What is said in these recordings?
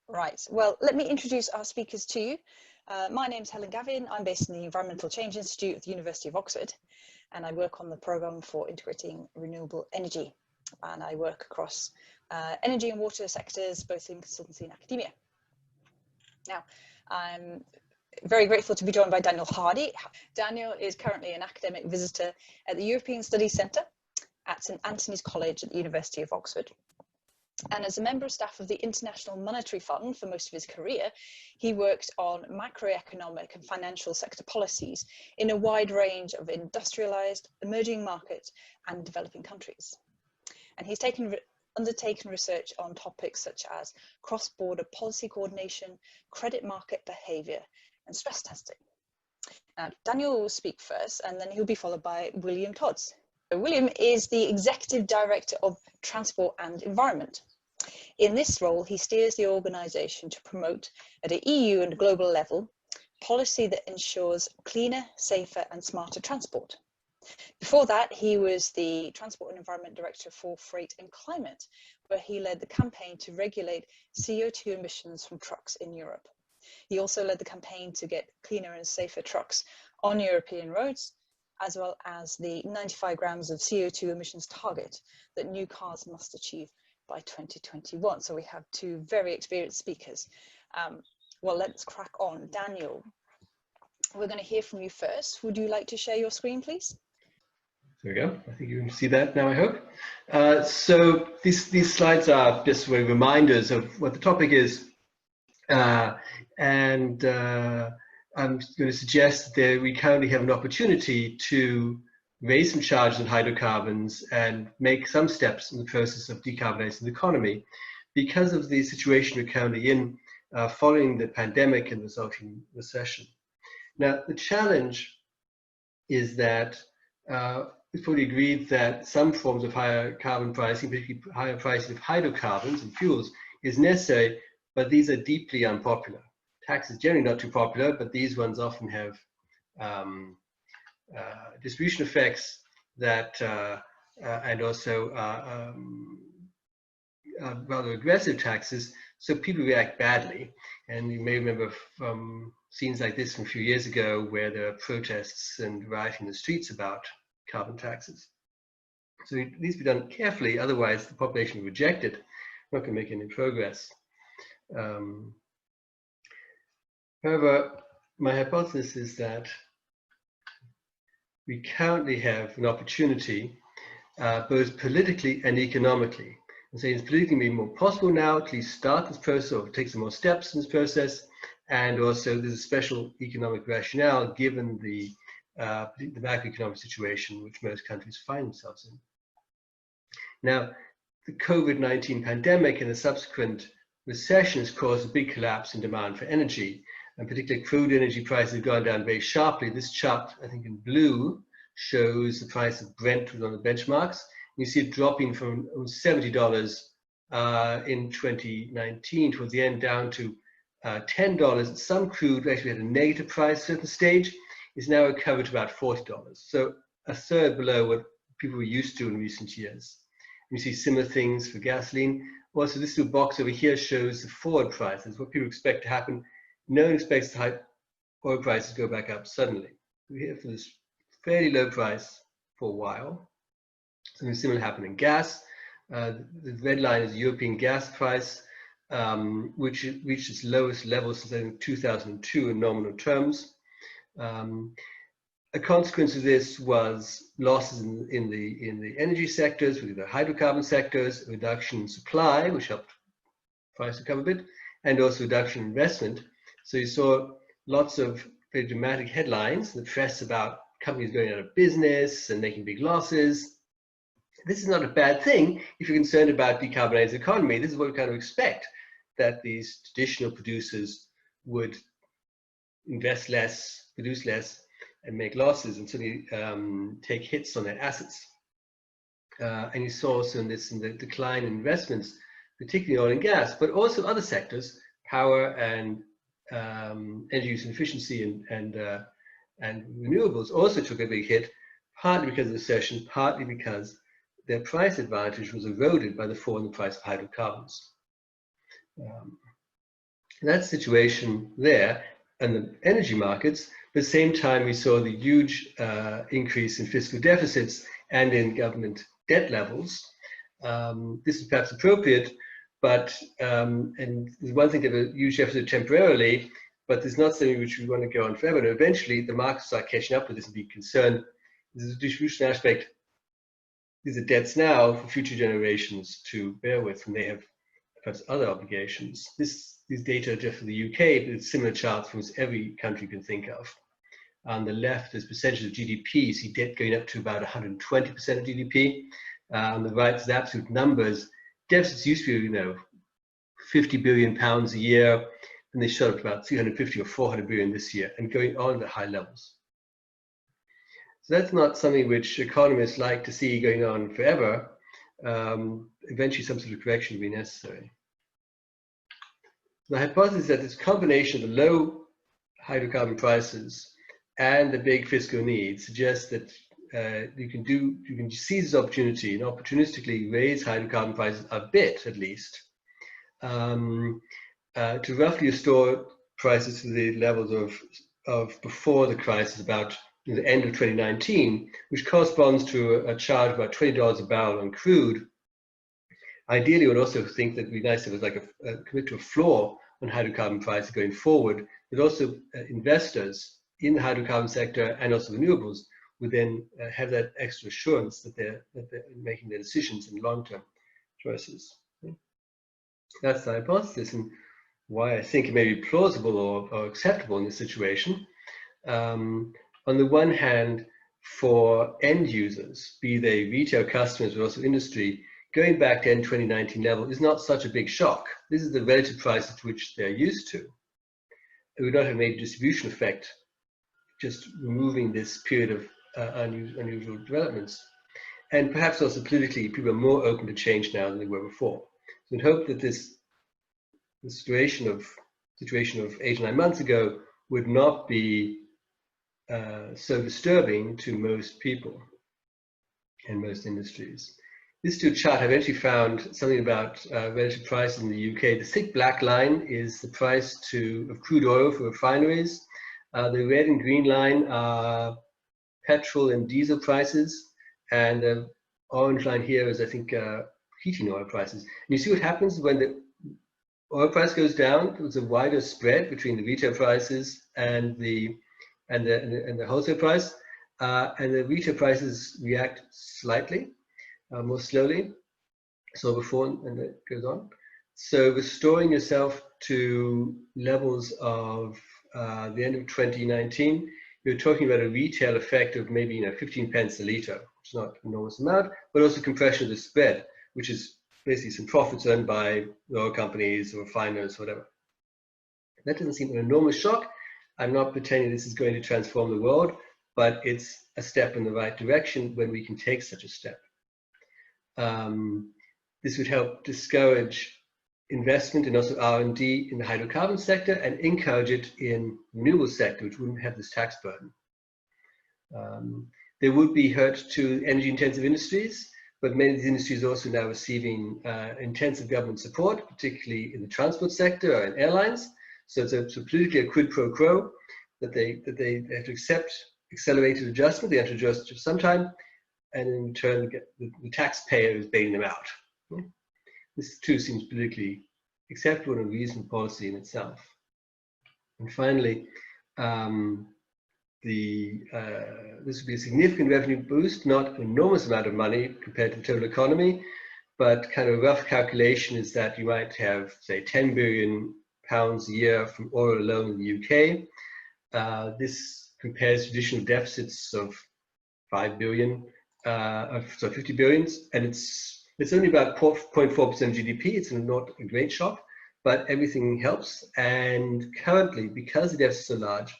Right, well, let me introduce our speakers to you. My name's Helen Gavin. I'm based in the Environmental Change Institute at the University of Oxford, and I work on the programme for integrating renewable energy. And I work across energy and water sectors, both in consultancy and academia. Now, I'm very grateful to be joined by Daniel Hardy. Daniel is currently an academic visitor at the European Studies Centre at St Antony's College at the University of Oxford. And as a member of staff of the International Monetary Fund for most of his career, he worked on macroeconomic and financial sector policies in a wide range of industrialised, emerging markets and developing countries. And he's undertaken research on topics such as cross-border policy coordination, credit market behaviour and stress testing. Now, Daniel will speak first, and then he'll be followed by William Todt. William is the Executive Director of Transport and Environment. In this role, he steers the organisation to promote, at an EU and global level, policy that ensures cleaner, safer and smarter transport. Before that, he was the Transport and Environment Director for Freight and Climate, where he led the campaign to regulate CO2 emissions from trucks in Europe. He also led the campaign to get cleaner and safer trucks on European roads, as well as the 95 grams of CO2 emissions target that new cars must achieve by 2021. So we have two very experienced speakers. Well, let's crack on. Daniel, we're going to hear from you first. Would you like to share your screen, please? There we go. I think you can see that now, I hope. So these slides are just reminders of what the topic is. I'm going to suggest that we currently have an opportunity to raise some charges on hydrocarbons and make some steps in the process of decarbonizing the economy because of the situation we're currently in following the pandemic and resulting recession. Now, the challenge is that it's fully agreed that some forms of higher carbon pricing, particularly higher pricing of hydrocarbons and fuels, is necessary, but these are deeply unpopular. Taxes generally not too popular, but these ones often have distribution effects that and also rather aggressive taxes, so people react badly. And you may remember from scenes like this from a few years ago where there are protests and rioting in the streets about carbon taxes. So it needs to be done carefully, otherwise the population will reject it. We're not going to make any progress. However, my hypothesis is that we currently have an opportunity, both politically and economically. I'm saying it's politically maybe more possible now to at least start this process or take some more steps in this process, and also there's a special economic rationale given the macroeconomic situation which most countries find themselves in. Now, the COVID-19 pandemic and the subsequent recession has caused a big collapse in demand for energy, and particularly crude energy prices have gone down very sharply. This chart, I think in blue, shows the price of Brent on the benchmarks. You see it dropping from $70 in 2019 towards the end down to $10. Some crude actually had a negative price at a certain stage. Is now recovered to about $40. So a third below what people were used to in recent years. You see similar things for gasoline. Also, this little box over here shows the forward prices, what people expect to happen. No one expects the high oil prices to go back up suddenly. We're here for this fairly low price for a while. Something similar happened in gas. The red line is the European gas price, which reached its lowest level since I think 2002 in nominal terms. A consequence of this was losses in the energy sectors, with the hydrocarbon sectors, a reduction in supply, which helped price recover a bit, and also reduction in investment. So you saw lots of very dramatic headlines in the press about companies going out of business and making big losses. This is not a bad thing if you're concerned about decarbonizing the economy. This is what we kind of expect, that these traditional producers would invest less, produce less, and make losses, and certainly take hits on their assets. And you saw also in the decline in investments, particularly oil and gas, but also other sectors, power and energy use and efficiency and renewables also took a big hit, partly because of the recession, partly because their price advantage was eroded by the fall in the price of hydrocarbons. That situation there and the energy markets, at the same time we saw the huge increase in fiscal deficits and in government debt levels. This is perhaps appropriate, but and there's one thing to have a huge deficit temporarily, but there's not something which we want to go on forever. And eventually the markets start catching up with this and be concerned. There's a distribution aspect. These are debts now for future generations to bear with, and they have perhaps other obligations. These data are just for the UK, but it's similar charts from every country you can think of. On the left is percentage of GDP. You see debt going up to about 120% of GDP. On the right is the absolute numbers. Deficits used to be, 50 billion pounds a year, and they shot up to about 350 or 400 billion this year, and going on at high levels. So that's not something which economists like to see going on forever. Eventually some sort of correction will be necessary. The hypothesis is that this combination of the low hydrocarbon prices and the big fiscal needs suggests that you can seize this opportunity and opportunistically raise hydrocarbon prices a bit, at least, to roughly restore prices to the levels of before the crisis, about the end of 2019, which corresponds to a charge of about $20 a barrel on crude. Ideally, I would also think that it would be nice if it was like a commit to a floor on hydrocarbon prices going forward, but also investors in the hydrocarbon sector and also renewables would then have that extra assurance that they're making their decisions in long-term choices. That's the hypothesis, and why I think it may be plausible or acceptable in this situation. On the one hand, for end users, be they retail customers but also industry, going back to end 2019 level is not such a big shock. This is the relative price at which they're used to. It would not have made a distribution effect just removing this period of unusual developments. And perhaps also politically, people are more open to change now than they were before. So we hope that this situation of 8 or 9 months ago would not be so disturbing to most people and most industries. This chart, I've actually found something about relative prices in the UK. The thick black line is the price of crude oil for refineries. The red and green line are petrol and diesel prices, and the orange line here is, I think, heating oil prices. And you see what happens when the oil price goes down. There's a wider spread between the retail prices and the wholesale price, and the retail prices react slightly more slowly, so before and it goes on. So restoring yourself to levels of the end of 2019, you're talking about a retail effect of maybe 15 pence a litre, which is not an enormous amount, but also compression of the spread, which is basically some profits earned by oil companies or refiners, whatever. That doesn't seem an enormous shock. I'm not pretending this is going to transform the world, but it's a step in the right direction when we can take such a step. This would help discourage investment and also R&D in the hydrocarbon sector and encourage it in the renewable sector, which wouldn't have this tax burden. There would be hurt to energy intensive industries, but many of these industries are also now receiving intensive government support, particularly in the transport sector and airlines. So it's politically a quid pro quo that they have to accept accelerated adjustment. They have to adjust for some time, and in turn the taxpayer is bailing them out. This too seems politically acceptable and a reasonable policy in itself. And finally, this would be a significant revenue boost, not an enormous amount of money compared to the total economy, but kind of a rough calculation is that you might have, say, 10 billion pounds a year from oil alone in the UK. This compares to additional deficits of 5 billion, so 50 billions, and it's only about 0.4% of GDP. It's not a great shock, but everything helps. And currently, because the deficit is so large,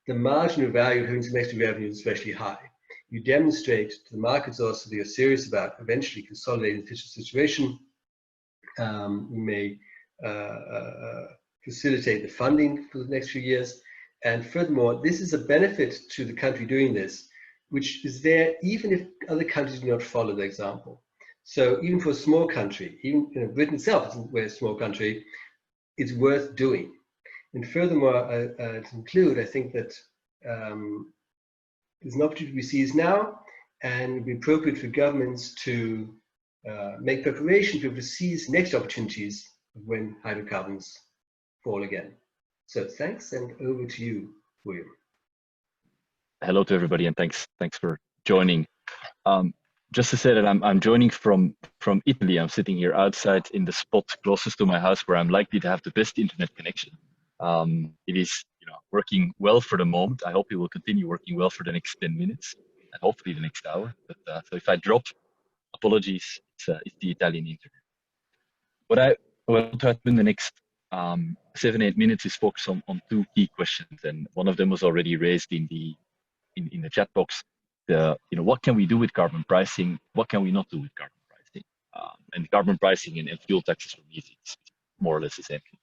the marginal value of having some extra revenue is especially high. You demonstrate to the markets also that you're serious about eventually consolidating the situation. You may facilitate the funding for the next few years. And furthermore, this is a benefit to the country doing this, which is there even if other countries do not follow the example. So even for a small country, even Britain itself isn't a small country, it's worth doing. And furthermore, to conclude, I think that there's an opportunity we seize now, and it would be appropriate for governments to make preparation to be able to seize next opportunities when hydrocarbons fall again. So thanks, and over to you, William. Hello to everybody, and thanks for joining. Just to say that I'm joining from Italy. I'm sitting here outside in the spot closest to my house where I'm likely to have the best internet connection. It is working well for the moment. I hope it will continue working well for the next 10 minutes and hopefully the next hour. But so if I drop, apologies. It's the Italian internet. What I want to do in the next 7-8 minutes is focus on two key questions, and one of them was already raised in the chat box. What can we do with carbon pricing? What can we not do with carbon pricing? And carbon pricing and fuel taxes for me is more or less the same thing.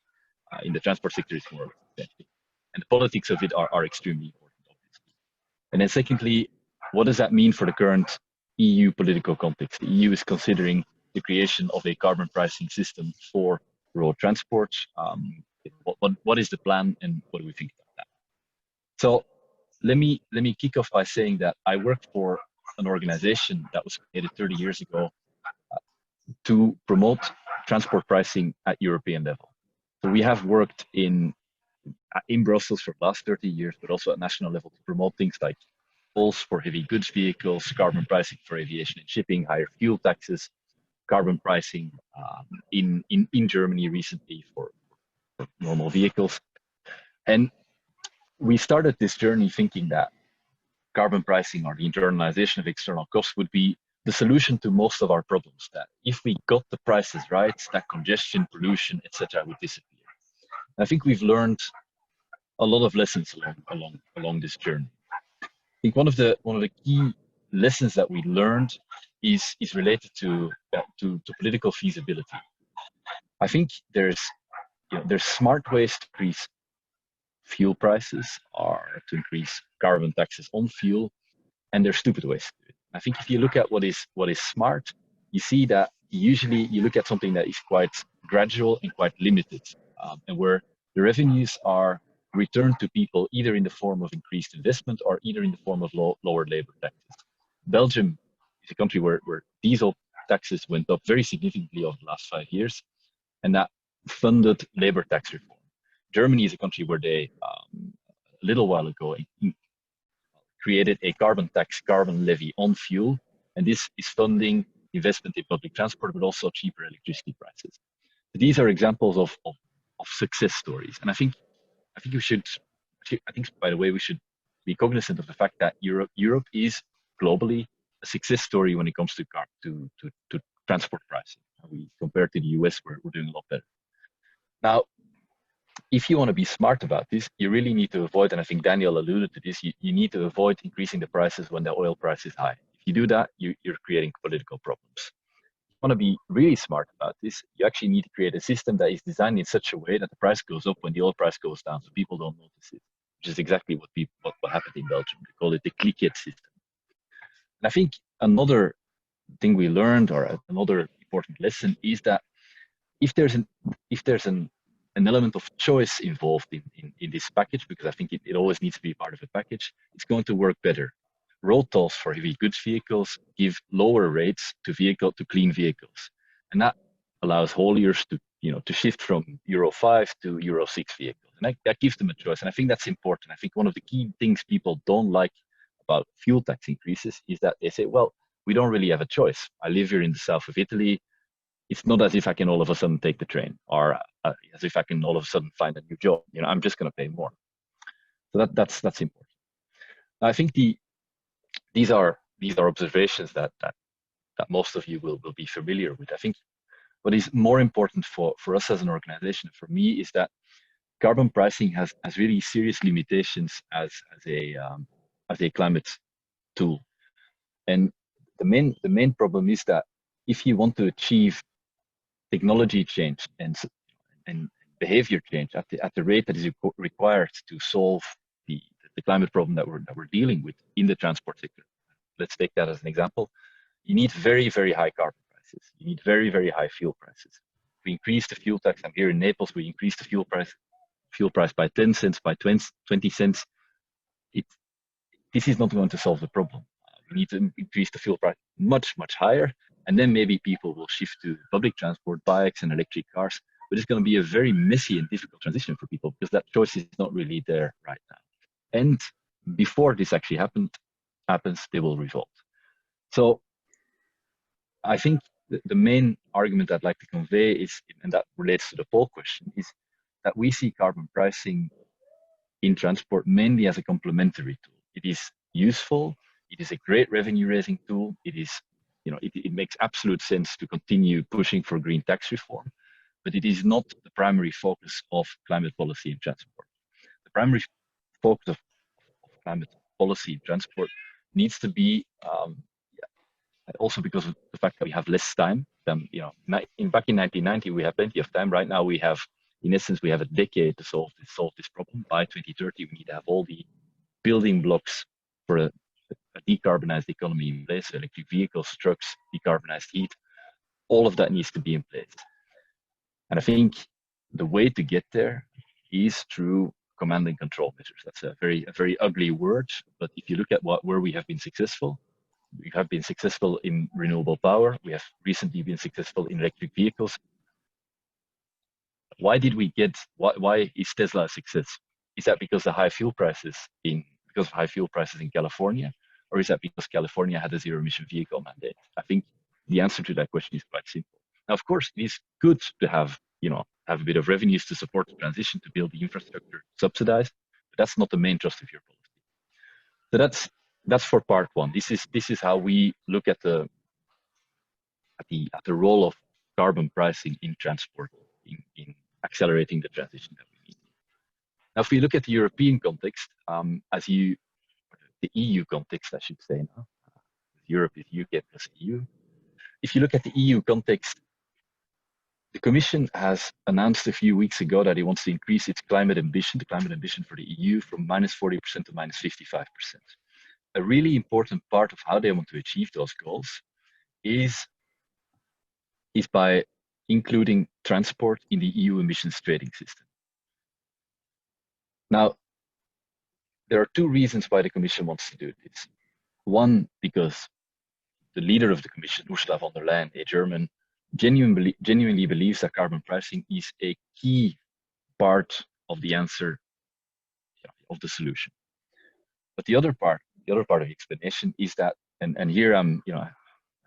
In the transport sector, it's more or less the same thing. And the politics of it are extremely important, obviously. And then secondly, what does that mean for the current EU political context? The EU is considering the creation of a carbon pricing system for road transport. What is the plan, and what do we think about that? So let me kick off by saying that I work for an organization that was created 30 years ago to promote transport pricing at European level. So we have worked in Brussels for the last 30 years, but also at national level to promote things like tolls for heavy goods vehicles, carbon pricing for aviation and shipping, higher fuel taxes, carbon pricing in Germany recently for normal vehicles. And we started this journey thinking that carbon pricing or the internalization of external costs would be the solution to most of our problems, that if we got the prices right, that congestion, pollution, etc. would disappear. I think we've learned a lot of lessons along this journey. I think one of the key lessons that we learned is related to political feasibility. I think there's smart ways to increase fuel prices or to increase carbon taxes on fuel, and there's stupid ways to do it. I think if you look at what is smart, you see that usually you look at something that is quite gradual and quite limited, and where the revenues are returned to people either in the form of increased investment or either in the form of lower labor taxes. Belgium is a country where diesel taxes went up very significantly over the last 5 years, and that funded labor tax reform. Germany is a country where they, a little while ago, created a carbon tax, carbon levy on fuel, and this is funding investment in public transport, but also cheaper electricity prices. These are examples of success stories, and I think we should. I think, by the way, we should be cognizant of the fact that Europe is globally a success story when it comes to transport pricing. We compare to the US, where we're doing a lot better. Now, if you want to be smart about this, you really need to avoid, and I think Daniel alluded to this, you need to avoid increasing the prices when the oil price is high. If you do that, you're creating political problems. If you want to be really smart about this, you actually need to create a system that is designed in such a way that the price goes up when the oil price goes down, so people don't notice it, which is exactly what happened in Belgium. They call it the cliquet system. And I think another thing we learned, or another important lesson, is that if there's an element of choice involved in this package, because I think it always needs to be part of a package, it's going to work better. Road tolls for heavy goods vehicles give lower rates to clean vehicles, and that allows hauliers to shift from Euro 5 to Euro 6 vehicles, and that gives them a choice. And I think that's important. I think one of the key things people don't like about fuel tax increases is that they say, well, we don't really have a choice. I live here in the south of Italy. It's not as if I can all of a sudden take the train, or as if I can all of a sudden find a new job. I'm just going to pay more. So that's important. I think these are observations that most of you will be familiar with. I think what is more important for us as an organization, for me, is that carbon pricing has really serious limitations as a climate tool. And the main problem is that if you want to achieve technology change and behavior change at the rate that is required to solve the climate problem that we're dealing with in the transport sector, let's take that as an example. You need very, very high carbon prices. You need very, very high fuel prices. we increase the fuel tax. I'm here in Naples. We increase the fuel price by 10 cents, by 20 cents. This is not going to solve the problem. We need to increase the fuel price much, much higher. And then maybe people will shift to public transport, bikes and electric cars. But it's going to be a very messy and difficult transition for people because that choice is not really there right now. And before this actually happens, they will revolt. So I think the main argument I'd like to convey is, and that relates to the poll question, is that we see carbon pricing in transport mainly as a complementary tool. It is useful. It is a great revenue raising tool. It is, it makes absolute sense to continue pushing for green tax reform, but it is not the primary focus of climate policy in transport. The primary focus of climate policy in transport needs to be, also because of the fact that we have less time than, back in 1990, we have plenty of time. Right now, we have, in essence, we have a decade to solve this problem. By 2030, we need to have all the building blocks for a decarbonized economy in place, electric vehicles, trucks, decarbonized heat, all of that needs to be in place. And I think the way to get there is through command and control measures. That's a very ugly word, but if you look at where we have been successful, we have been successful in renewable power. We have recently been successful in electric vehicles. Why is Tesla a success? Is that because of high fuel prices in California, or is that because California had a zero emission vehicle mandate? I think the answer to that question is quite simple. Now, of course, it is good to have a bit of revenues to support the transition, to build the infrastructure subsidized, but that's not the main thrust of your policy. So that's for part one. This is how we look at the role of carbon pricing in transport in accelerating the transition that we need. Now, if we look at the European context, the EU context, I should say now, Europe is UK plus EU. If you look at the EU context, the Commission has announced a few weeks ago that it wants to increase its climate ambition, the climate ambition for the EU, from -40% to -55%. A really important part of how they want to achieve those goals is by including transport in the EU emissions trading system. Now, there are two reasons why the Commission wants to do this. One, because the leader of the Commission, Ursula von der Leyen, a German, genuinely believes that carbon pricing is a key part of the answer, of the solution. But the other part of the explanation is that, and here I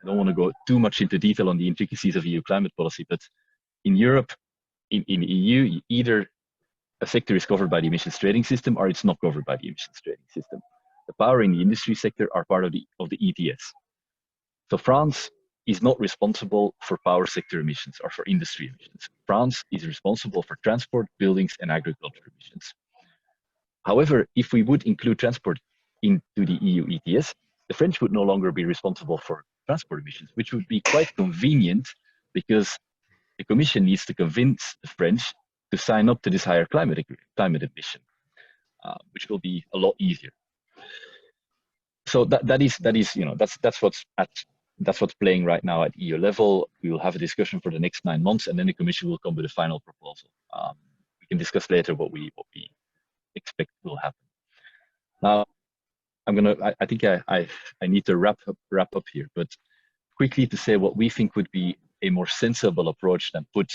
don't want to go too much into detail on the intricacies of EU climate policy, but in Europe, in EU, either a sector is covered by the emissions trading system or it's not covered by the emissions trading system. The power in the industry sector are part of the ETS. So France is not responsible for power sector emissions or for industry emissions. France is responsible for transport, buildings, and agriculture emissions. However, if we would include transport into the EU ETS, the French would no longer be responsible for transport emissions, which would be quite convenient because the Commission needs to convince the French to sign up to this higher climate ambition, which will be a lot easier. So that's what's playing right now at EU level. We will have a discussion for the next 9 months, and then the Commission will come with a final proposal. We can discuss later what we expect will happen. Now, I think I need to wrap up here, but quickly to say what we think would be a more sensible approach than put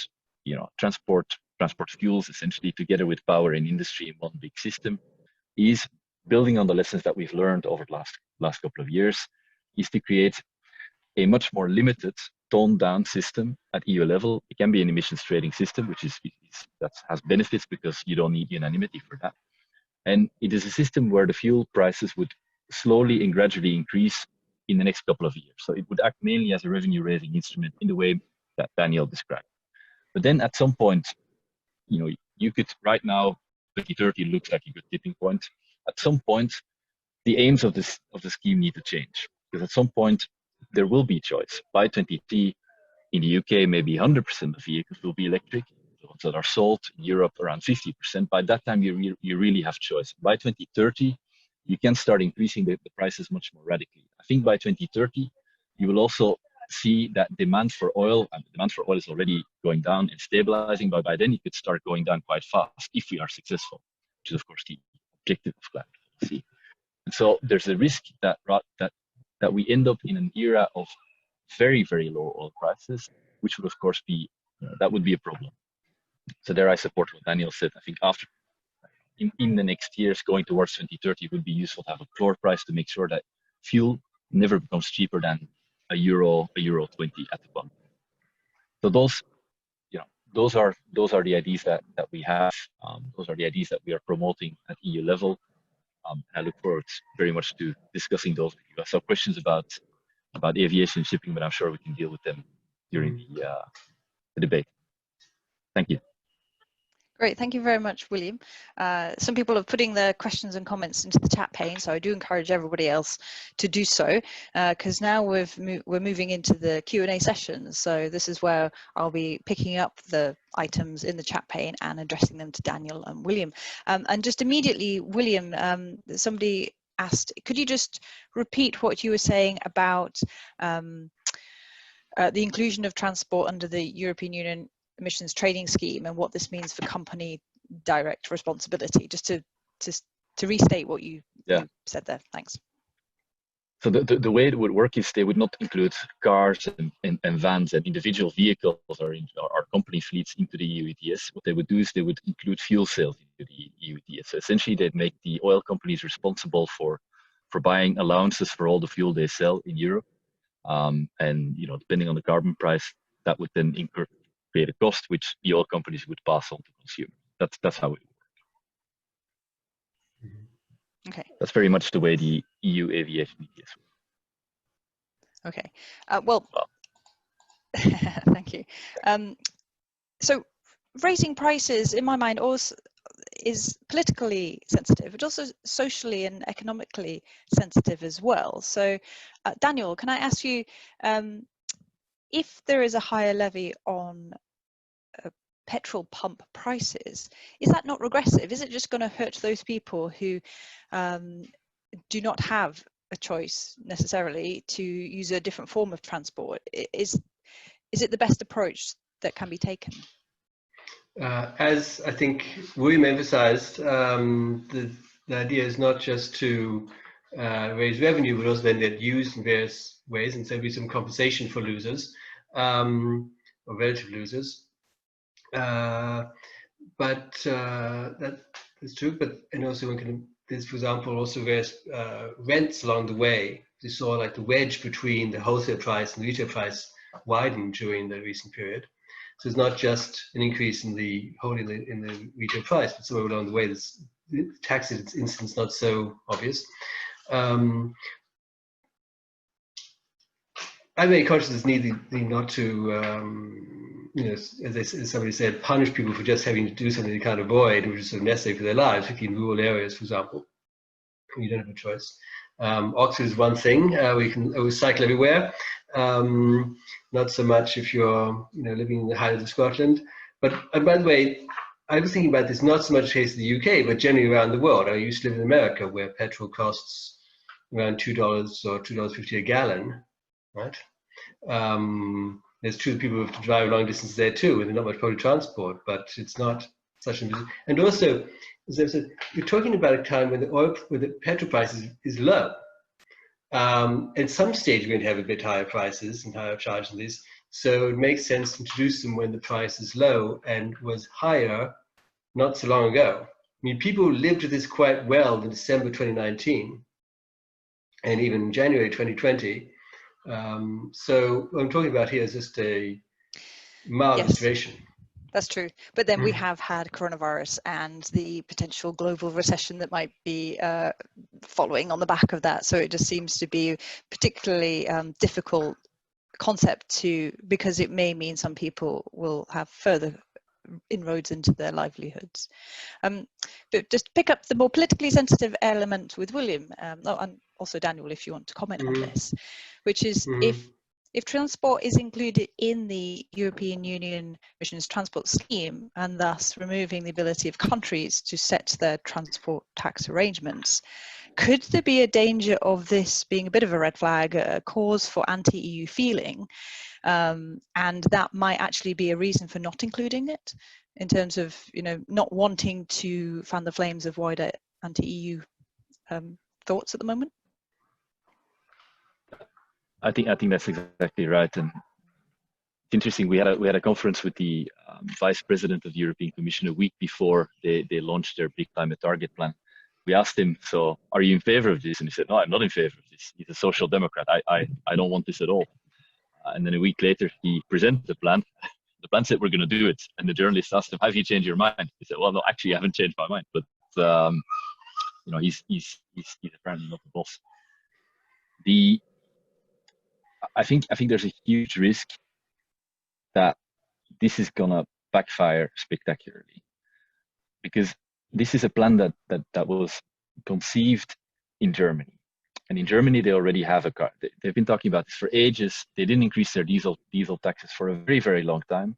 transport fuels essentially together with power and industry in one big system is building on the lessons that we've learned over the last couple of years, is to create a much more limited, toned down system at EU level. It can be an emissions trading system, which that has benefits because you don't need unanimity for that. And it is a system where the fuel prices would slowly and gradually increase in the next couple of years. So it would act mainly as a revenue raising instrument in the way that Daniel described. But then at some point, you could, right now, 2030 looks like a good tipping point. At some point, the aims of the scheme need to change, because at some point there will be choice. By 2030, in the UK, maybe 100% of vehicles will be electric. The ones that are sold in Europe, around 50%. By that time, you really have choice. By 2030, you can start increasing the prices much more radically. I think by 2030, you will also see that demand for oil, and demand for oil is already going down and stabilizing, but by then it could start going down quite fast if we are successful, which is of course the objective of climate policy. And so there's a risk that we end up in an era of very, very low oil prices, which would of course be, that would be a problem. So there I support what Daniel said. I think after, in the next years going towards 2030, it would be useful to have a floor price to make sure that fuel never becomes cheaper than €1, €1.20 at the pump. So those, those are the ideas that we have. Those are the ideas that we are promoting at EU level. I look forward very much to discussing those with you. So questions about aviation and shipping, but I'm sure we can deal with them during the debate. Thank you. Great, thank you very much, William. Some people are putting their questions and comments into the chat pane, so I do encourage everybody else to do so, because now we're moving into the Q&A session. So this is where I'll be picking up the items in the chat pane and addressing them to Daniel and William. And just immediately, William, somebody asked, could you just repeat what you were saying about the inclusion of transport under the European Union emissions trading scheme and what this means for company direct responsibility, just to restate what you said there. Thanks. So the way it would work is they would not include cars and vans and individual vehicles or company fleets into the EU ETS. What they would do is they would include fuel sales into the EU ETS. So essentially they'd make the oil companies responsible for buying allowances for all the fuel they sell in Europe. And depending on the carbon price, that would then create a cost which the oil companies would pass on to consumers. That's how it works. Okay. That's very much the way the EU aviation ETS works. Okay. Well, thank you. So raising prices, in my mind, also is politically sensitive, but also socially and economically sensitive as well. So, Daniel, can I ask you, if there is a higher levy on petrol pump prices, is that not regressive? Is it just going to hurt those people who do not have a choice necessarily to use a different form of transport? Is it the best approach that can be taken? As I think William emphasized, the idea is not just to raise revenue, but also then get used in various ways, and so there'll be some compensation for losers, or relative losers. But that is true. But also there's, for example, also various rents along the way. You saw like the wedge between the wholesale price and the retail price widened during the recent period. So it's not just an increase in the retail price, but somewhere along the way, this tax instance not so obvious. I'm very conscious of this need not to, as somebody said, punish people for just having to do something they can't avoid, which is sort of necessary for their lives, particularly in rural areas, for example. You don't have a choice. Oxford is one thing. We can always cycle everywhere. Not so much if you're, living in the Highlands of Scotland. But by the way, I was thinking about this not so much the case in the UK, but generally around the world. I used to live in America, where petrol costs around $2 or $2.50 a gallon. Right. There's true people who have to drive long distances there too, and there's not much public transport, but it's not such a. And also, as I said, we're talking about a time when the petrol price is low. At some stage, we're going to have a bit higher prices and higher charges than this. So it makes sense to introduce them when the price is low and was higher not so long ago. I mean, people lived with this quite well in December 2019 and even January 2020. So what I'm talking about here is just a mild illustration. That's true. But then we have had coronavirus and the potential global recession that might be following on the back of that. So it just seems to be a particularly difficult concept because it may mean some people will have further inroads into their livelihoods. But just pick up the more politically sensitive element with William, and also Daniel, if you want to comment on this, which is if transport is included in the European Union emissions transport scheme and thus removing the ability of countries to set their transport tax arrangements, could there be a danger of this being a bit of a red flag, a cause for anti-EU feeling, and that might actually be a reason for not including it, in terms of, you know, not wanting to fan the flames of wider anti-EU thoughts at the moment? I think that's exactly right, and it's interesting. We had a conference with the vice president of the European Commission a week before they launched their big climate target plan. We asked him, so are you in favor of this? And he said, no, I'm not in favor of this. He's a social democrat. I don't want this at all. And then a week later, he presented the plan. The plan said, we're going to do it. And the journalist asked him, have you changed your mind? He said, well, no, actually, I haven't changed my mind. But, you know, he's apparently not the boss. I think there's a huge risk that this is going to backfire spectacularly, because this is a plan that was conceived in Germany. And in Germany, they already have a car. They've been talking about this for ages. They didn't increase their diesel taxes for a very, very long time.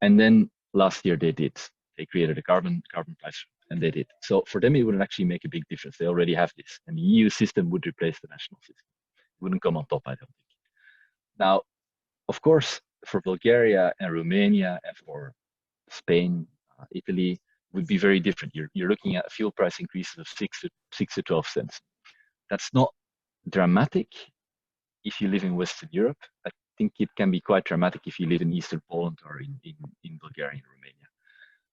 And then last year they did. They created a carbon price, and they did. So for them, it wouldn't actually make a big difference. They already have this. And the EU system would replace the national system. It wouldn't come on top, I don't think. Now, of course, for Bulgaria and Romania and for Spain, Italy, would be very different. You're looking at fuel price increases of 6 to 12 cents. That's not dramatic if you live in Western Europe. I think it can be quite dramatic if you live in Eastern Poland or in Bulgaria and Romania.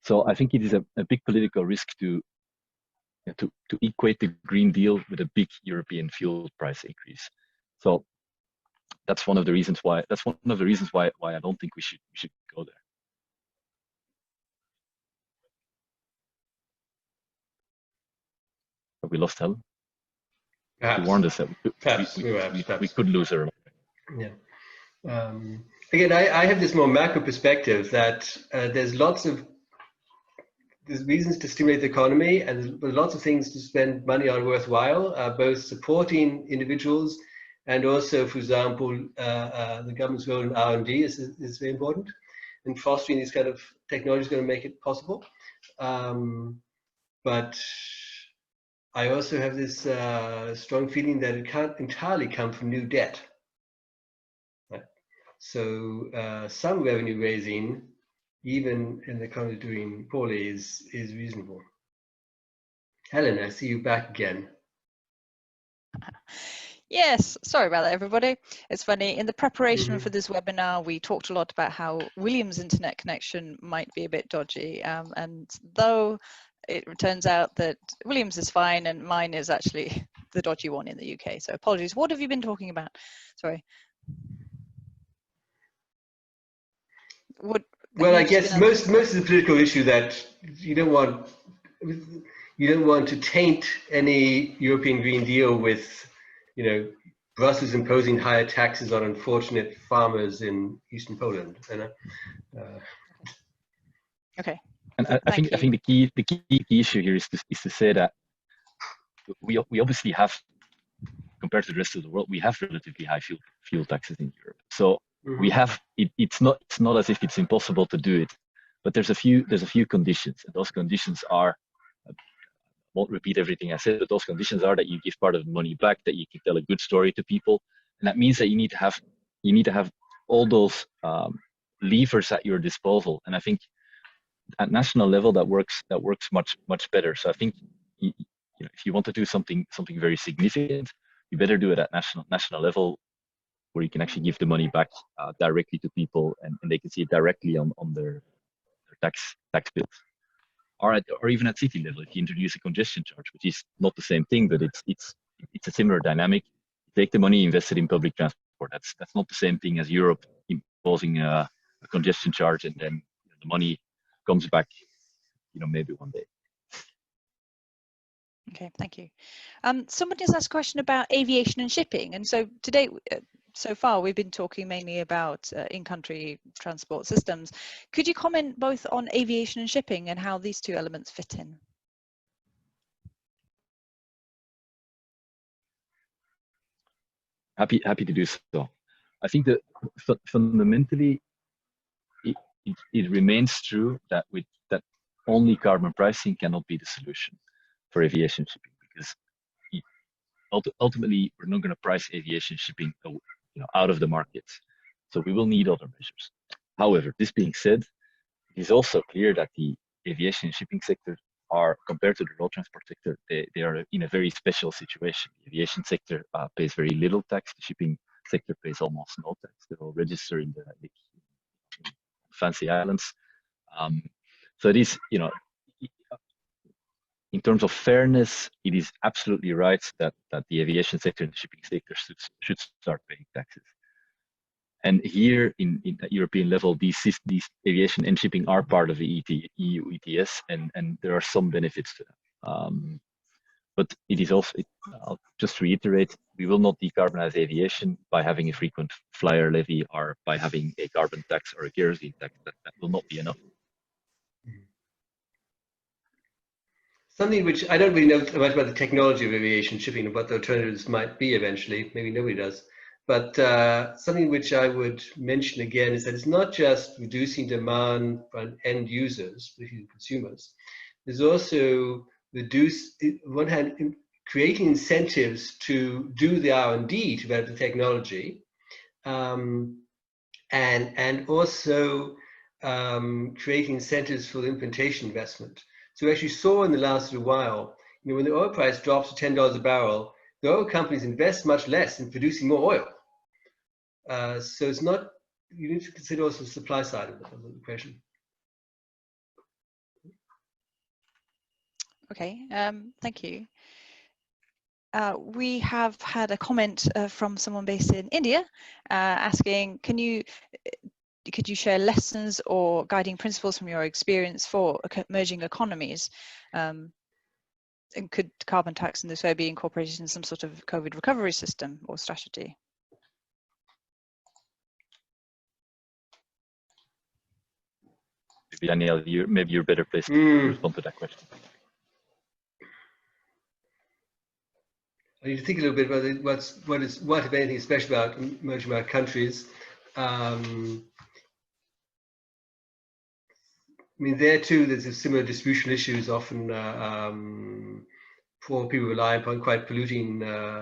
So I think it is a big political risk to equate the Green Deal with a big European fuel price increase. So that's one of the reasons why I don't think we should go there. Have we lost Helen? Perhaps. He warned us that we could lose her. Yeah. Again, I have this more macro perspective that there's reasons to stimulate the economy, and there's lots of things to spend money on worthwhile, both supporting individuals and also, for example, the government's role in R&D is very important, and fostering these kind of technology is going to make it possible. But I also have this strong feeling that it can't entirely come from new debt. Right? So some revenue raising, even in the economy doing poorly, is reasonable. Helen, I see you back again. Yes, sorry about that, everybody. It's funny, in the preparation for this webinar, we talked a lot about how William's internet connection might be a bit dodgy. And though it turns out that William's is fine and mine is actually the dodgy one in the UK. So apologies. What have you been talking about? Sorry. Well, I guess most of the political issue that you don't want to taint any European Green Deal with, you know, Brussels imposing higher taxes on unfortunate farmers in Eastern Poland. Okay. And I think the key issue here is to say that we obviously have, compared to the rest of the world, we have relatively high fuel taxes in Europe. So we have it's not as if it's impossible to do it, but there's a few conditions, and those conditions are, I won't repeat everything I said, but those conditions are that you give part of the money back, that you can tell a good story to people, and that means that you need to have all those levers at your disposal. And I think at national level that works much better. So I think if you want to do something very significant, you better do it at national level, where you can actually give the money back directly to people, and they can see it directly on their tax bills. Or even at city level, if you introduce a congestion charge, which is not the same thing, but it's a similar dynamic. You take the money, invest it in public transport. That's not the same thing as Europe imposing a congestion charge, and then the money comes back, maybe one day. Okay, thank you. Somebody has asked a question about aviation and shipping, and so today, so far, we've been talking mainly about in-country transport systems. Could you comment both on aviation and shipping and how these two elements fit in? Happy to do so. I think that fundamentally it remains true that that only carbon pricing cannot be the solution for aviation shipping, because ultimately we're not going to price aviation shipping out of the market. So we will need other measures. However, this being said, it is also clear that the aviation and shipping sector are, compared to the road transport sector, they are in a very special situation. The aviation sector pays very little tax. The shipping sector pays almost no tax. They're all registered in the fancy islands. So it is, in terms of fairness, it is absolutely right that the aviation sector and the shipping sector should start paying taxes. And here in the European level, these aviation and shipping are part of the EU ETS, and there are some benefits to that. But it is also, I'll just reiterate, we will not decarbonize aviation by having a frequent flyer levy or by having a carbon tax or a kerosene tax. That will not be enough. Something which I don't really know much about the technology of aviation shipping and what the alternatives might be eventually. Maybe nobody does. But something which I would mention again is that it's not just reducing demand from end users, consumers. There's also on one hand, creating incentives to do the R&D to develop the technology, and also creating incentives for the implementation investment. So we actually saw in the last little while, when the oil price drops to $10 a barrel, the oil companies invest much less in producing more oil. So it's not, you need to consider also the supply side of the equation. Okay, thank you. We have had a comment from someone based in India asking, could you share lessons or guiding principles from your experience for emerging economies? And could carbon tax in this way be incorporated in some sort of COVID recovery system or strategy? Maybe Daniel, maybe you're better placed to respond to that question. I need to think a little bit about what if anything is special about emerging market countries. I mean, there too, there's a similar distribution issues. Often poor people rely upon quite polluting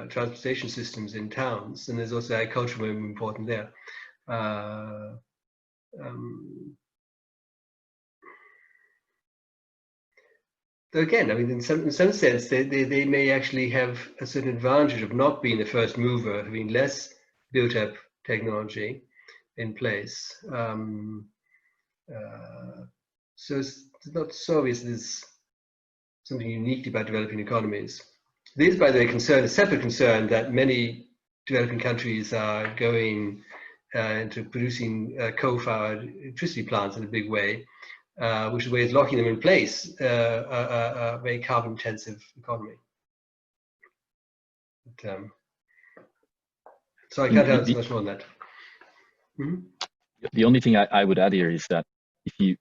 transportation systems in towns, and there's also agriculture very important there. Again, I mean, in some sense, they may actually have a certain advantage of not being the first mover, having less built-up technology in place. So it's not so obvious there's something unique about developing economies. There is, by the way, a separate concern that many developing countries are going into producing coal-fired electricity plants in a big way, which is locking them in place, a very carbon-intensive economy. But, so I can't answer much more on that. Mm-hmm. The only thing I would add here is that if you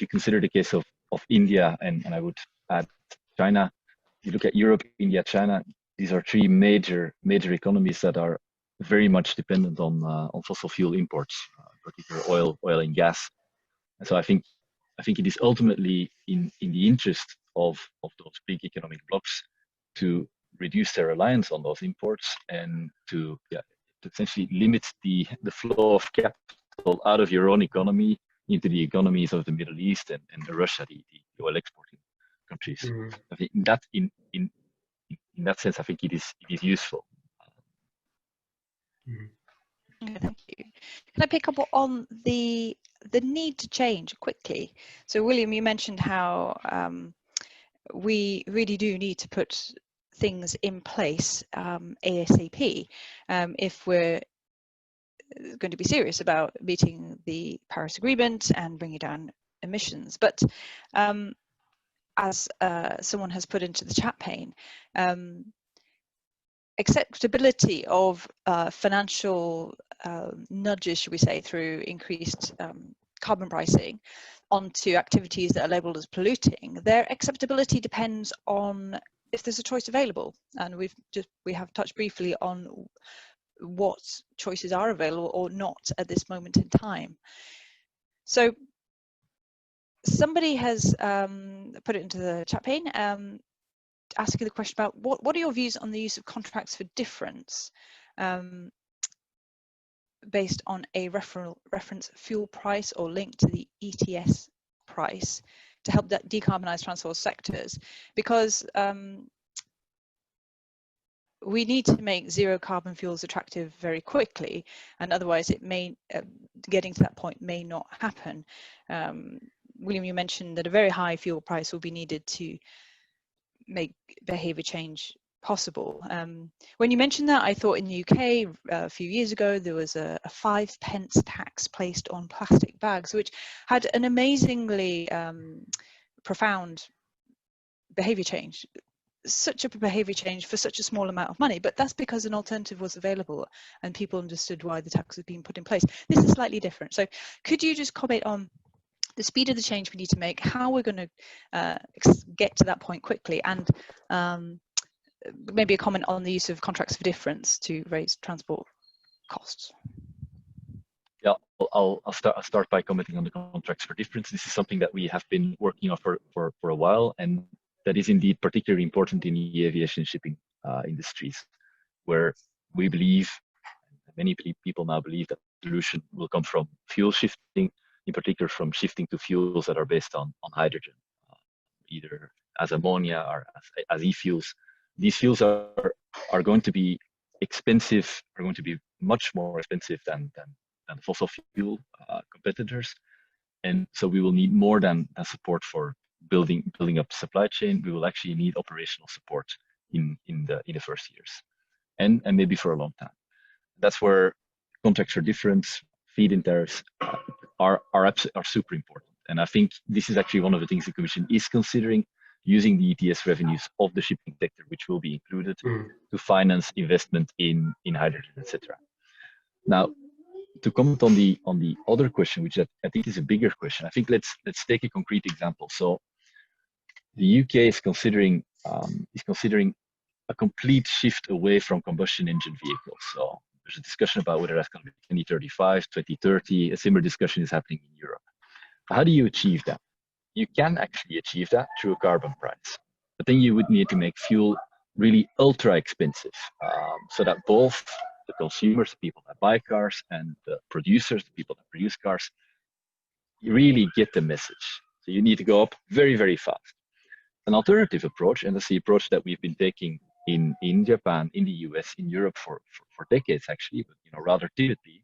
consider the case of India, and I would add China, you look at Europe, India, China, these are three major economies that are very much dependent on fossil fuel imports, particularly oil and gas. And so I think it is ultimately in the interest of those big economic blocs to reduce their reliance on those imports and to essentially limit the flow of capital out of your own economy into the economies of the Middle East and Russia, the oil exporting countries. Mm-hmm. I think in that sense, I think it is useful. Mm-hmm. Okay, thank you. Can I pick up on the need to change quickly? So William, you mentioned how we really do need to put things in place ASAP if we're going to be serious about meeting the Paris Agreement and bringing down emissions. But as someone has put into the chat pane, acceptability of financial nudges, should we say, through increased carbon pricing onto activities that are labelled as polluting, their acceptability depends on if there's a choice available. And we have touched briefly on what choices are available or not at this moment in time. So somebody has put it into the chat pane, asking the question about what are your views on the use of contracts for difference based on a reference fuel price or linked to the ETS price to help decarbonize transport sectors, because we need to make zero carbon fuels attractive very quickly, and otherwise it may getting to that point may not happen. William, you mentioned that a very high fuel price will be needed to make behavior change possible. When you mentioned that, I thought in the UK a few years ago there was a 5p tax placed on plastic bags, which had an amazingly profound behavior change. Such a behavior change for such a small amount of money, but that's because an alternative was available and people understood why the tax was being put in place. This is slightly different. So could you just comment on the speed of the change we need to make, how we're going to get to that point quickly, and maybe a comment on the use of contracts for difference to raise transport costs? Yeah, I'll start by commenting on the contracts for difference. This is something that we have been working on for a while, and that is indeed particularly important in the aviation shipping industries, where we believe, many people now believe, that the solution will come from fuel shifting, in particular from shifting to fuels that are based on hydrogen, either as ammonia or as e-fuels. These fuels are going to be expensive, are going to be much more expensive than fossil fuel competitors. And so we will need more than support for building up supply chain. We will actually need operational support in the first years, and maybe for a long time. That's where contracts for difference, feed-in tariffs are super important. And I think this is actually one of the things the Commission is considering, using the ETS revenues of the shipping sector, which will be included, to finance investment in hydrogen, etc. Now, to comment on the other question, which I think is a bigger question, I think let's take a concrete example. So the UK is considering a complete shift away from combustion engine vehicles. So there's a discussion about whether that's going to be 2035, 2030. A similar discussion is happening in Europe. How do you achieve that? You can actually achieve that through a carbon price, but then you would need to make fuel really ultra expensive, so that both the consumers, the people that buy cars, and the producers, the people that produce cars, you really get the message. So you need to go up very, very fast. An alternative approach, and that's the approach that we've been taking in Japan, in the US, in Europe for decades actually, but rather timidly,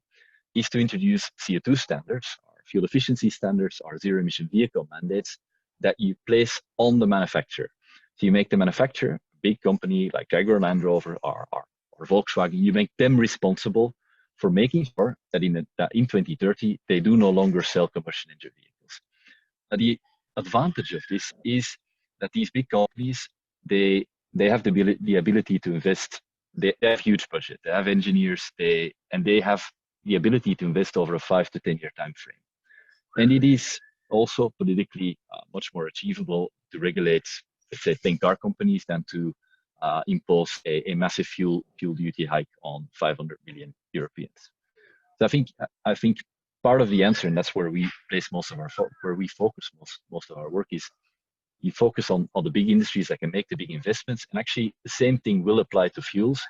is to introduce CO2 standards, or fuel efficiency standards, or zero emission vehicle mandates that you place on the manufacturer. So you make the manufacturer, a big company like Jaguar Land Rover or Volkswagen, you make them responsible for making sure that in 2030 they do no longer sell combustion engine vehicles. Now, the advantage of this is that these big companies, they have the ability to invest. They have huge budget. They have engineers. They have the ability to invest over a 5 to 10 year time frame. And it is also politically much more achievable to regulate, let's say, 10 car companies than to impose a massive fuel duty hike on 500 million Europeans. So I think part of the answer, and that's where we place most of our where we focus most of our work, is you focus on the big industries that can make the big investments. And actually the same thing will apply to fuels.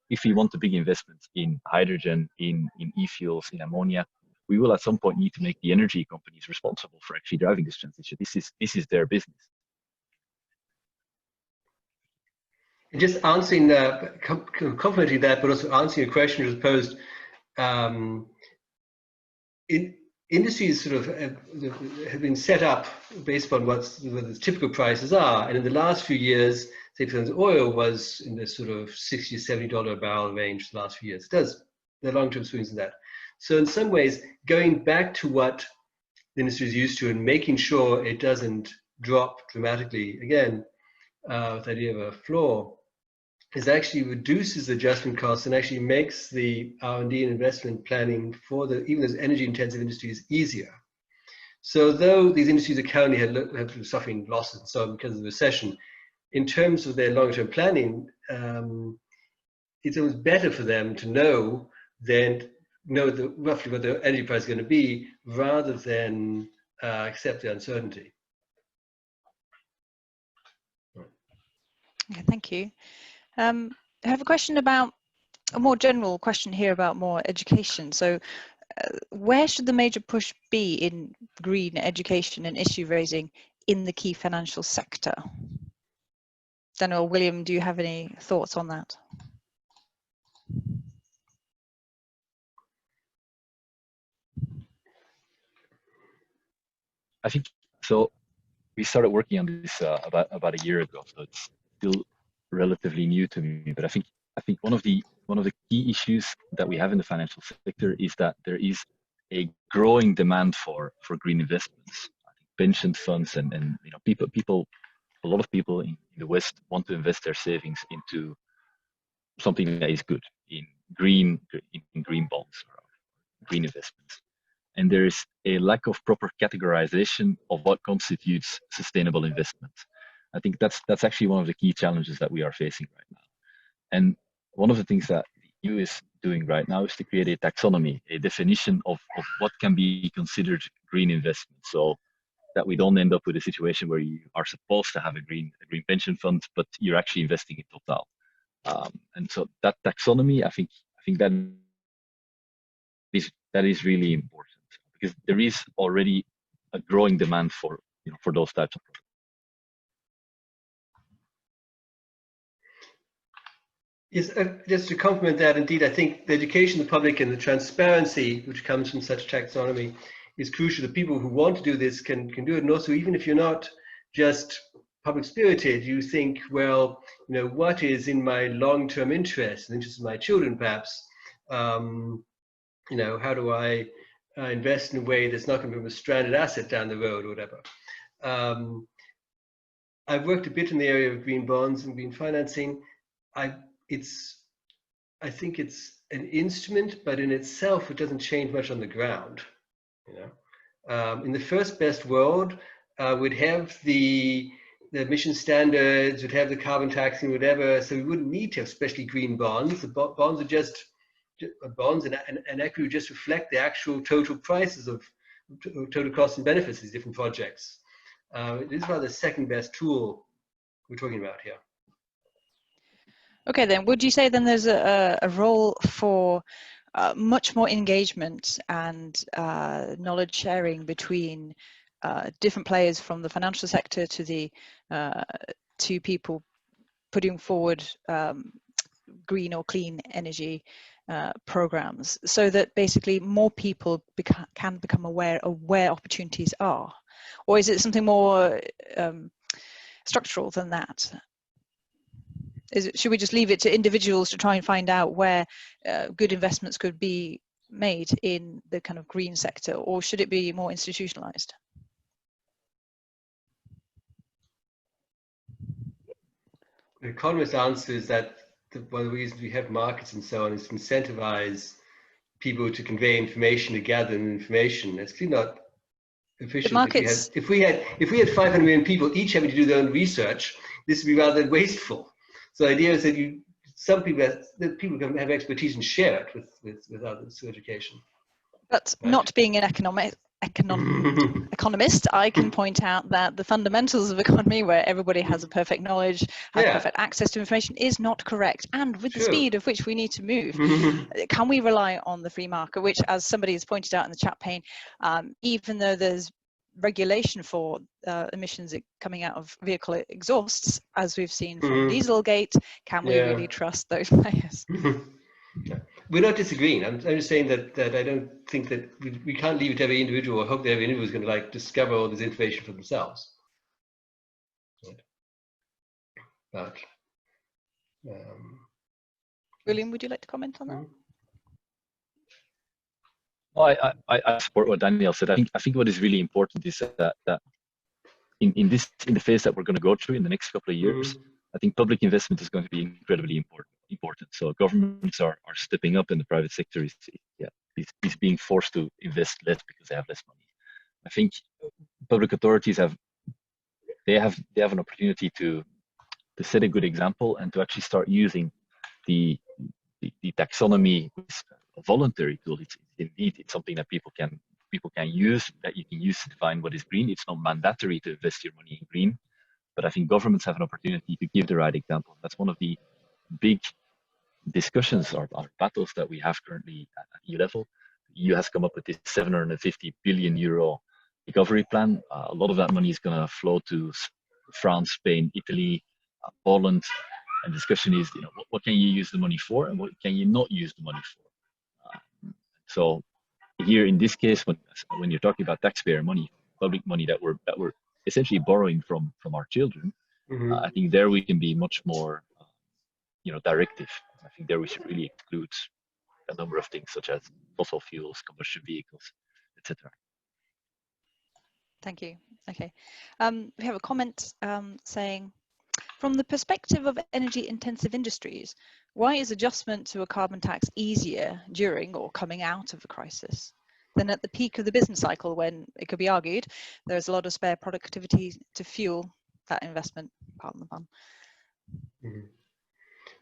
If we want the big investments in hydrogen, in e-fuels, in ammonia, we will at some point need to make the energy companies responsible for actually driving this transition. This is their business. Just answering complementing that, but also answering a question that was posed. Industries sort of have been set up based upon what the typical prices are, and in the last few years, say for instance, oil was in the sort of $60 to $70 a barrel range the last few years. There are long-term swings in that. So in some ways, going back to what the industry is used to and making sure it doesn't drop dramatically again, with the idea of a floor, is actually reduces adjustment costs and actually makes the R&D and investment planning for even those energy-intensive industries easier. So though these industries are currently have been suffering losses and so on because of the recession, in terms of their long-term planning, it's almost better for them to know than know roughly what the energy price is going to be, rather than accept the uncertainty. Okay, thank you. I have a question about a more general question here about more education. So where should the major push be in green education and issue raising in the key financial sector? Daniel or William, do you have any thoughts on that? I think so. We started working on this about a year ago, so it's still relatively new to me. But I think one of the key issues that we have in the financial sector is that there is a growing demand for green investments. I think pension funds and you know a lot of people in the West want to invest their savings into something that is good in green bonds or green investments. And there is a lack of proper categorization of what constitutes sustainable investment. I think that's actually one of the key challenges that we are facing right now. And one of the things that the EU is doing right now is to create a taxonomy, a definition of what can be considered green investment, so that we don't end up with a situation where you are supposed to have a green pension fund, but you're actually investing in Total. And so that taxonomy, I think that is really important, because there is already a growing demand for those types of products. Yes, just to complement that, indeed, I think the education of the public and the transparency which comes from such taxonomy is crucial. The people who want to do this can do it. And also, even if you're not just public spirited, you think, well, you know, what is in my long-term interest, the interest of my children, perhaps? You know, how do I invest in a way that's not going to become a stranded asset down the road or whatever? I've worked a bit in the area of green bonds and green financing. I think it's an instrument, but in itself, it doesn't change much on the ground. You know, in the first best world, we'd have the emission standards, we'd have the carbon taxing, whatever. So we wouldn't need to have especially green bonds. The bonds are just bonds, and equity would just reflect the actual total prices of total costs and benefits of these different projects. It is about the second best tool we're talking about here. Okay, then would you say then there's a role for much more engagement and knowledge sharing between different players, from the financial sector to the to people putting forward green or clean energy programs, so that basically more people can become aware of where opportunities are? Or is it something more structural than that? Should we just leave it to individuals to try and find out where good investments could be made in the kind of green sector, or should it be more institutionalized? The economist answer is that one of the reasons we have markets and so on is to incentivize people to convey information, to gather information. It's clearly not efficient. If we had 500 million people each having to do their own research, this would be rather wasteful. So the idea is that some people can have expertise and share it with others through education. But right. Not being an economist, I can point out that the fundamentals of economy, where everybody has a perfect knowledge, has perfect access to information, is not correct. And with the speed of which we need to move, can we rely on the free market, which, as somebody has pointed out in the chat pane, even though there's regulation for emissions coming out of vehicle exhausts, as we've seen from Dieselgate, can we really trust those players? We're not disagreeing. I'm just saying that I don't think that we can't leave it to every individual or hope that every individual is going to like discover all this information for themselves. But William, would you like to comment on that? Well, I support what Daniel said. I think what is really important is that in the phase that we're going to go through in the next couple of years, I think public investment is going to be incredibly important. So governments are stepping up, and the private sector is being forced to invest less because they have less money. I think public authorities have an opportunity to set a good example and to actually start using the the taxonomy is a voluntary tool. It's something that people can use, that you can use to define what is green. It's not mandatory to invest your money in green, but I think governments have an opportunity to give the right example. That's one of the big discussions or battles that we have currently at EU level. The EU has come up with this 750 billion euro recovery plan. A lot of that money is going to flow to France, Spain, Italy, Poland. And the discussion is, what can you use the money for, and what can you not use the money for? So here in this case, when you're talking about taxpayer money, public money that we're essentially borrowing from our children, I think there we can be much more, directive. I think there we should really exclude a number of things such as fossil fuels, combustion vehicles, etc. Thank you. Okay, we have a comment saying, from the perspective of energy-intensive industries, why is adjustment to a carbon tax easier during or coming out of a crisis than at the peak of the business cycle, when it could be argued there's a lot of spare productivity to fuel that investment? Pardon the pun.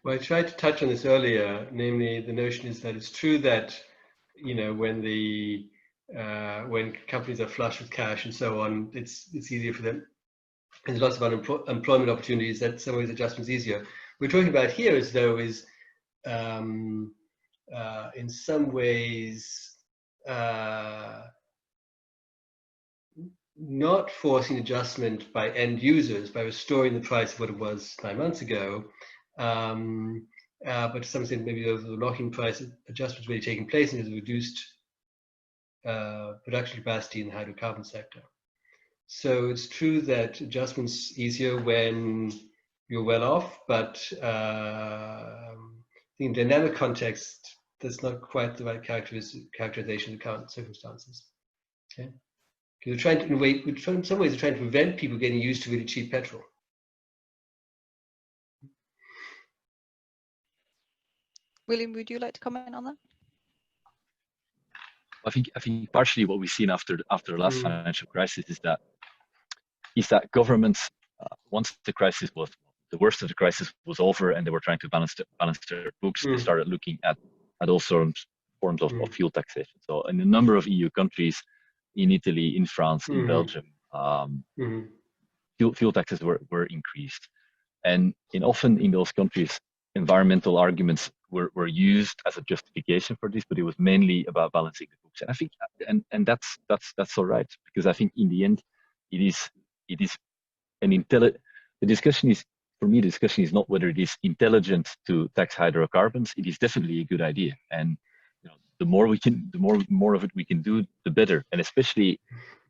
Well, I tried to touch on this earlier, namely the notion is that it's true that, when companies are flush with cash and so on, it's easier for them. And there's lots of employment opportunities, that some ways adjustments easier. We're talking about here as though is in some ways not forcing adjustment by end users by restoring the price of what it was 9 months ago, but to some extent maybe the lock-in price adjustments really taking place and has reduced production capacity in the hydrocarbon sector. So it's true that adjustments easier when you're well off, but in dynamic context, that's not quite the right characterization of the current circumstances. Okay, because we're trying to, in some ways, we're trying to prevent people getting used to really cheap petrol. William, would you like to comment on that? I think partially what we've seen after the last financial crisis is that governments, once the worst of the crisis was over and they were trying to balance their books, they started looking at all forms of fuel taxation. So in a number of EU countries, in Italy, in France, in Belgium, fuel taxes were increased. And often in those countries, environmental arguments were used as a justification for this, but it was mainly about balancing the books. And I think, and that's all right, because I think in the end, it is an intelligent. The discussion is not whether it is intelligent to tax hydrocarbons. It is definitely a good idea, and the more of it we can do, the better. And especially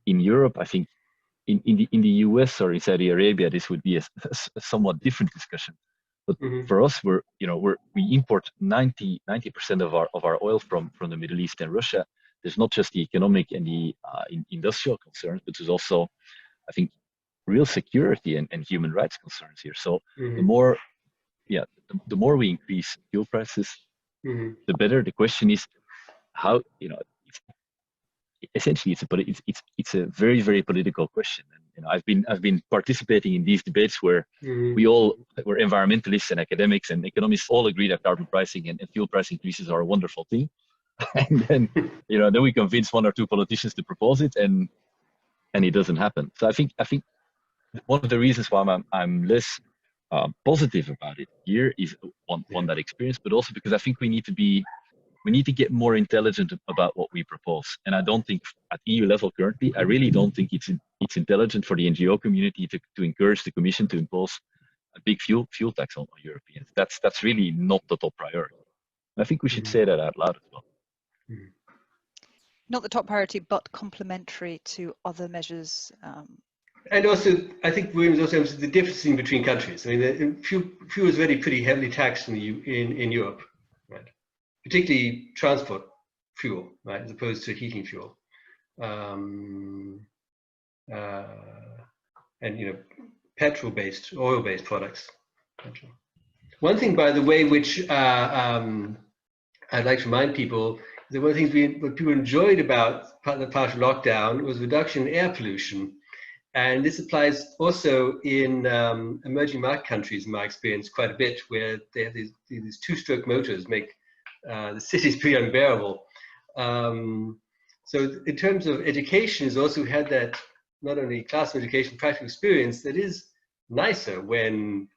in Europe, I think in the US or in Saudi Arabia, this would be a somewhat different discussion. But for us, we import 90% of our oil from the Middle East and Russia. There's not just the economic and the industrial concerns, but there's also, I think, real security and human rights concerns here. So the more we increase fuel prices, the better. The question is how, essentially it's a very, very political question. And I've been participating in these debates where we're environmentalists and academics and economists all agree that carbon pricing and fuel price increases are a wonderful thing. And then then we convince one or two politicians to propose it, and it doesn't happen. So I think one of the reasons why I'm less positive about it here is one that experience, but also because I think we need to get more intelligent about what we propose. And I don't think at EU level currently, I really don't think it's intelligent for the NGO community to encourage the Commission to impose a big fuel tax on Europeans. That's really not the top priority. I think we should say that out loud as well. Not the top priority, but complementary to other measures. And also, I think Williams also emphasized the difference between countries. I mean, fuel is already pretty heavily taxed in Europe, right? Particularly transport fuel, right, as opposed to heating fuel, and petrol-based, oil-based products. One thing, by the way, which I'd like to remind people, is that one of the things what people enjoyed about the partial lockdown was reduction in air pollution. And this applies also in emerging market countries, in my experience, quite a bit, where they have these two-stroke motors make the city is pretty unbearable. So in terms of education, is also had that not only classroom education, practical experience that is nicer when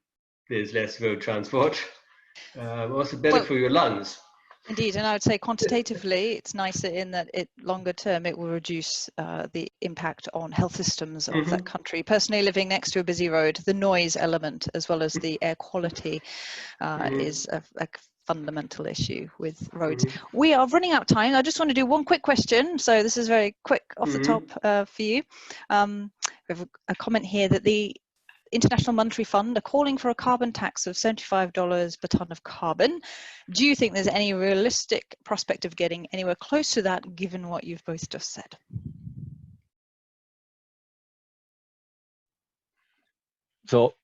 there's less road transport, also better for your lungs. Indeed, and I would say quantitatively, it's nicer in that longer term, it will reduce the impact on health systems of that country. Personally, living next to a busy road, the noise element as well as the air quality is a fundamental issue with roads. We are running out of time. I just want to do one quick question. So this is very quick off the top for you. We have a comment here that the International Monetary Fund are calling for a carbon tax of $75 per tonne of carbon. Do you think there's any realistic prospect of getting anywhere close to that, given what you've both just said? So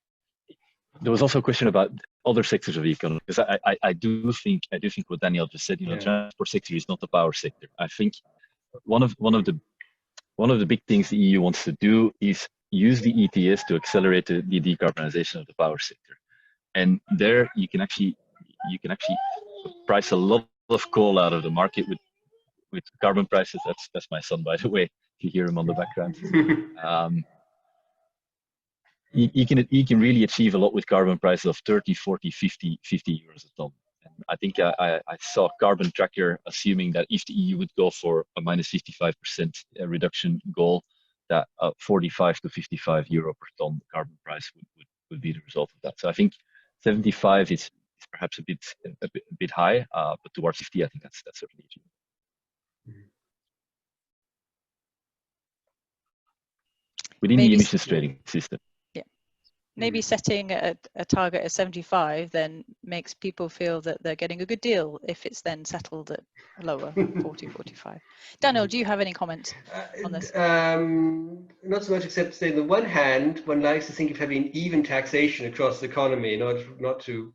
there was also a question about other sectors of the economy, because I do think what Daniel just said. Transport sector is not the power sector. I think one of the big things the EU wants to do is use the ETS to accelerate the decarbonization of the power sector, and there you can actually price a lot of coal out of the market with carbon prices. That's my son, by the way, if you hear him on the background. You can really achieve a lot with carbon prices of 30, 40, 50 euros a ton. And I think I saw Carbon Tracker assuming that if the EU would go for a minus 55% reduction goal, that 45 to 55 euro per ton carbon price would be the result of that. So I think 75 is perhaps a bit high, but towards 50, I think that's certainly achievable. Within the emissions trading system. Maybe setting a target of 75 then makes people feel that they're getting a good deal if it's then settled at a lower 40, 45. Daniel, do you have any comments on this? Not so much, except to say, on the one hand, one likes to think of having even taxation across the economy, not to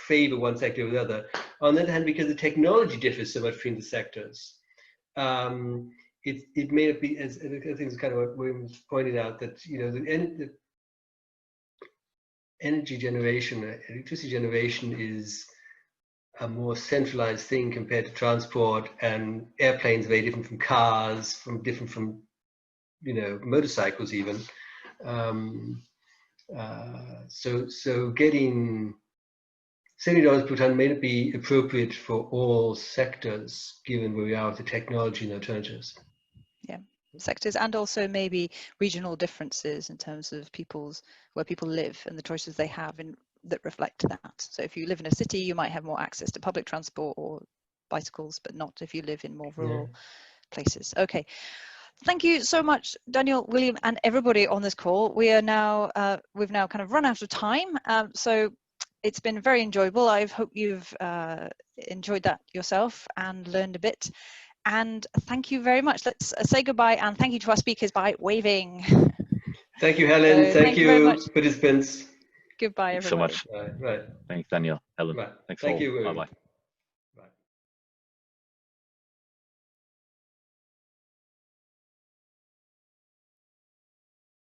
favor one sector or the other. On the other hand, because the technology differs so much between the sectors, it may not be, as I think it's kind of what William pointed out, that the energy generation, electricity generation is a more centralized thing compared to transport, and airplanes are very different from cars, different from motorcycles even. So getting $70 per ton may not be appropriate for all sectors, given where we are with the technology and alternatives. Yeah. Sectors, and also maybe regional differences in terms of where people live and the choices they have that reflect that. So if you live in a city, you might have more access to public transport or bicycles, but not if you live in more rural places. Okay, thank you so much, Daniel, William, and everybody on this call. We've now kind of run out of time, so it's been very enjoyable. I hope you've enjoyed that yourself and learned a bit. And thank you very much. Let's say goodbye, and thank you to our speakers by waving. Thank you, Helen. So, thank you very much, participants. Goodbye, everybody. Thanks so much. Right. Thanks, Daniel. Helen. Right. Thanks Thank all. you. Bye-bye.